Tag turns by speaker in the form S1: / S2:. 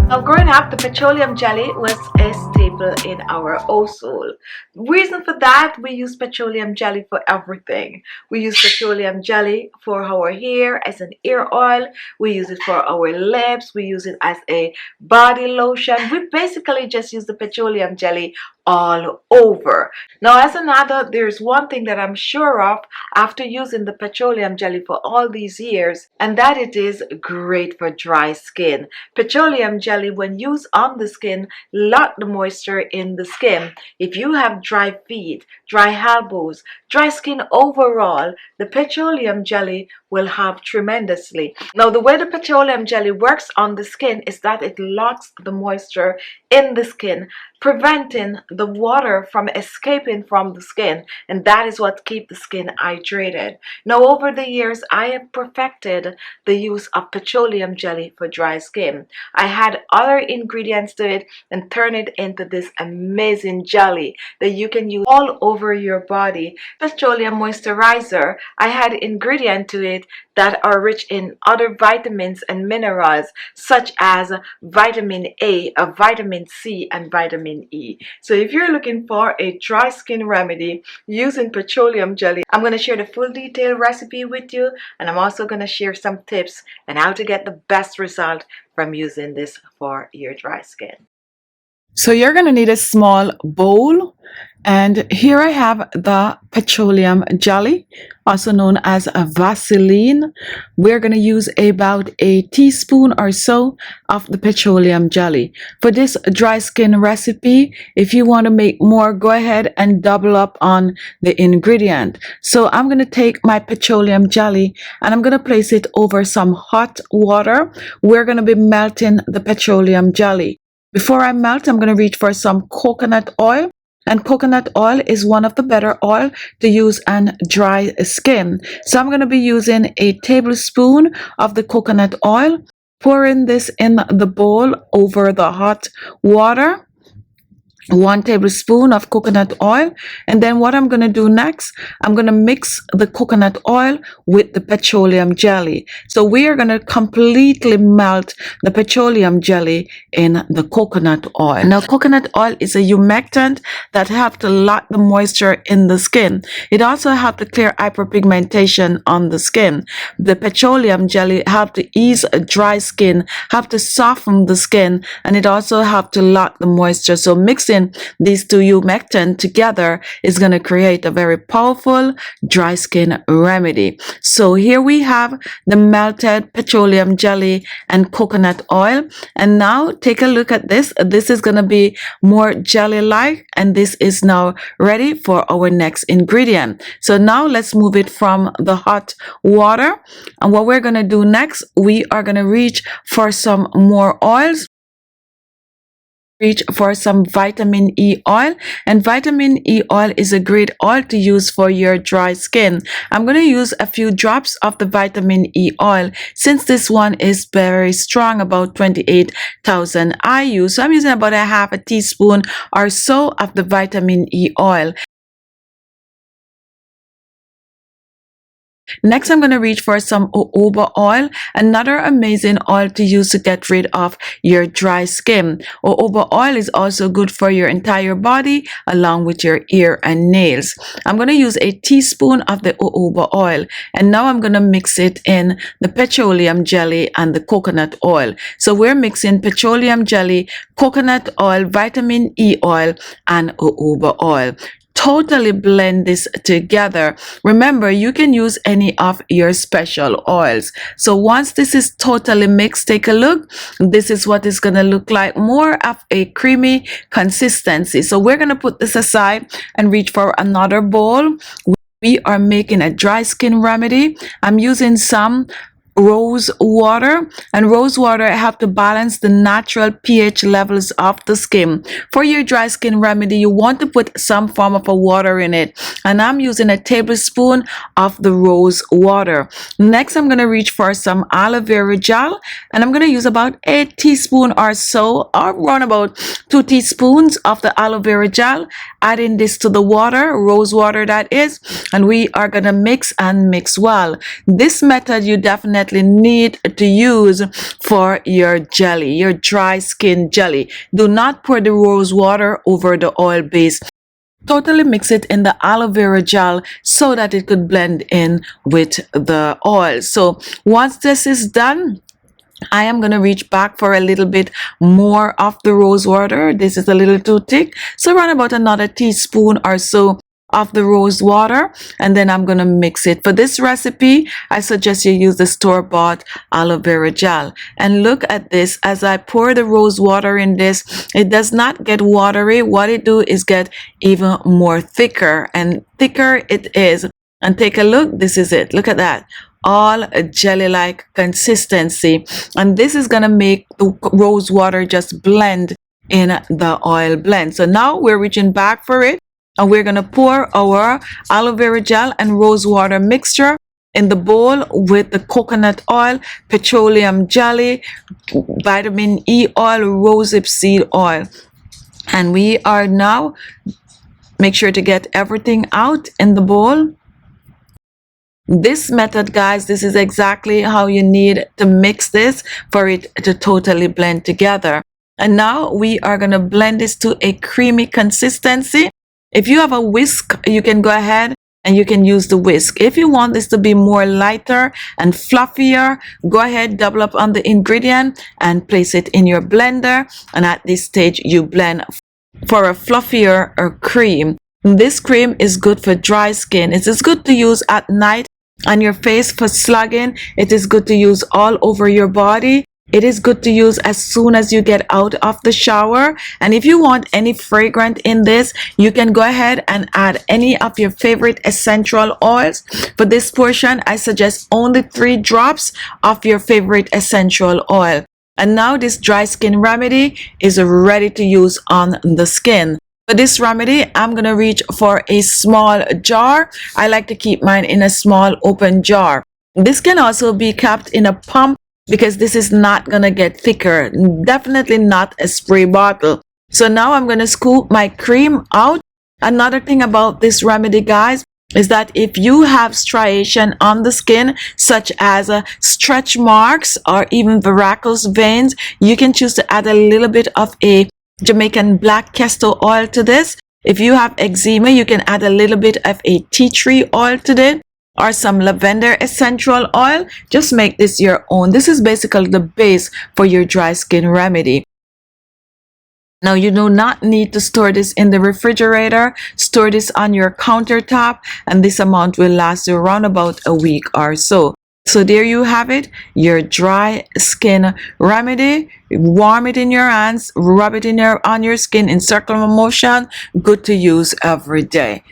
S1: Now, growing up, the petroleum jelly was a staple in our household. Reason for that, we use petroleum jelly for everything. We use petroleum jelly for our hair as an hair oil. We use it for our lips. We use it as a body lotion. We basically just use the petroleum jelly all over. Now, as an adult, there's one thing that I'm sure of after using the petroleum jelly for all these years, and that it is great for dry skin. Petroleum jelly, when used on the skin, lock the moisture in the skin. If you have dry feet, dry elbows, dry skin overall, the petroleum jelly will help tremendously. Now, the way the petroleum jelly works on the skin is that it locks the moisture in the skin, preventing the water from escaping from the skin, and that is what keeps the skin hydrated. Now, over the years, I have perfected the use of petroleum jelly for dry skin. I had other ingredients to it and turn it into this amazing jelly that you can use all over your body. Petroleum moisturizer, I had ingredients to it that are rich in other vitamins and minerals such as vitamin A, vitamin C, and vitamin E. So if you're looking for a dry skin remedy using petroleum jelly, I'm going to share the full detailed recipe with you, and I'm also going to share some tips on how to get the best result from using this for your dry skin.
S2: So you're going to need a small bowl, and here I have the petroleum jelly, also known as a Vaseline. We're going to use about a teaspoon or so of the petroleum jelly. For this dry skin recipe, if you want to make more, go ahead and double up on the ingredient. So I'm going to take my petroleum jelly and I'm going to place it over some hot water. We're going to be melting the petroleum jelly. Before I melt, I'm going to reach for some coconut oil. And coconut oil is one of the better oil to use on dry skin. So I'm going to be using a tablespoon of the coconut oil, pouring this in the bowl over the hot water. 1 tablespoon of coconut oil. And then what I'm going to do next, I'm going to mix the coconut oil with the petroleum jelly. So we are going to completely melt the petroleum jelly in the coconut oil. Now, coconut oil is a humectant that helps to lock the moisture in the skin. It also helps to clear hyperpigmentation on the skin. The petroleum jelly helps to ease dry skin, help to soften the skin, and it also helps to lock the moisture. So mixing these two humectants together is going to create a very powerful dry skin remedy. So here we have the melted petroleum jelly and coconut oil. And now take a look at this. This is going to be more jelly-like, and this is now ready for our next ingredient. So now let's move it from the hot water. And what we're going to do next, we are going to reach for some more oils. Reach for some vitamin E oil, and vitamin E oil is a great oil to use for your dry skin. I'm going to use a few drops of the vitamin E oil since this one is very strong, about 28,000 IU. So I'm using about a half a teaspoon or so of the vitamin E oil. Next, I'm going to reach for some jojoba oil, another amazing oil to use to get rid of your dry skin. Jojoba oil is also good for your entire body along with your ear and nails. I'm going to use a teaspoon of the jojoba oil, and now I'm going to mix it in the petroleum jelly and the coconut oil. So we're mixing petroleum jelly, coconut oil, vitamin E oil, and jojoba oil. Totally blend this together. Remember, you can use any of your special oils. So once this is totally mixed, take a look. This is what it's going to look like, more of a creamy consistency. So we're going to put this aside and reach for another bowl. We are making a dry skin remedy. I'm using some rose water, and rose water help to balance the natural pH levels of the skin. For your dry skin remedy, you want to put some form of a water in it, and I'm using a tablespoon of the rose water. Next, I'm going to reach for some aloe vera gel, and I'm going to use about a teaspoon or so, or around about 2 teaspoons of the aloe vera gel, adding this to the water, rose water that is, and we are going to mix and mix well. This method you definitely definitely need to use for your jelly, your dry skin jelly. Do not pour the rose water over the oil base. Totally mix it in the aloe vera gel so that it could blend in with the oil. So once this is done, I am going to reach back for a little bit more of the rose water. This is a little too thick, so around about another teaspoon or so of the rose water, and then I'm going to mix it. For this recipe, I suggest you use the store-bought aloe vera gel. And look at this, as I pour the rose water in this, it does not get watery. What it do is get even more thicker, and thicker it is. And take a look, this is it. Look at that, all a jelly-like consistency, and this is gonna make the rose water just blend in the oil blend. So now we're reaching back for it, and we're gonna pour our aloe vera gel and rose water mixture in the bowl with the coconut oil, petroleum jelly, vitamin E oil, rosehip seed oil, and we are now, make sure to get everything out in the bowl. This method, guys, this is exactly how you need to mix this for it to totally blend together. And now we are going to blend this to a creamy consistency. If you have a whisk, you can go ahead and you can use the whisk. If you want this to be more lighter and fluffier, go ahead, double up on the ingredient and place it in your blender. And at this stage, you blend for a fluffier cream. This cream is good for dry skin. It is good to use at night on your face for slugging. It is good to use all over your body. It is good to use as soon as you get out of the shower. And if you want any fragrant in this, you can go ahead and add any of your favorite essential oils. For this portion, I suggest only 3 drops of your favorite essential oil. And now this dry skin remedy is ready to use on the skin. For this remedy, I'm going to reach for a small jar. I like to keep mine in a small open jar. This can also be kept in a pump because this is not going to get thicker. Definitely not a spray bottle. So now I'm going to scoop my cream out. Another thing about this remedy, guys, is that if you have striation on the skin, such as stretch marks or even varicose veins, you can choose to add a little bit of a Jamaican black castor oil to this. If you have eczema, you can add a little bit of a tea tree oil to this, or some lavender essential oil. Just make this your own. This is basically the base for your dry skin remedy. Now, you do not need to store this in the refrigerator. Store this on your countertop, and this amount will last you around about a week or so. So there you have it, your dry skin remedy. Warm it in your hands, rub it on your skin in circular motion. Good to use every day.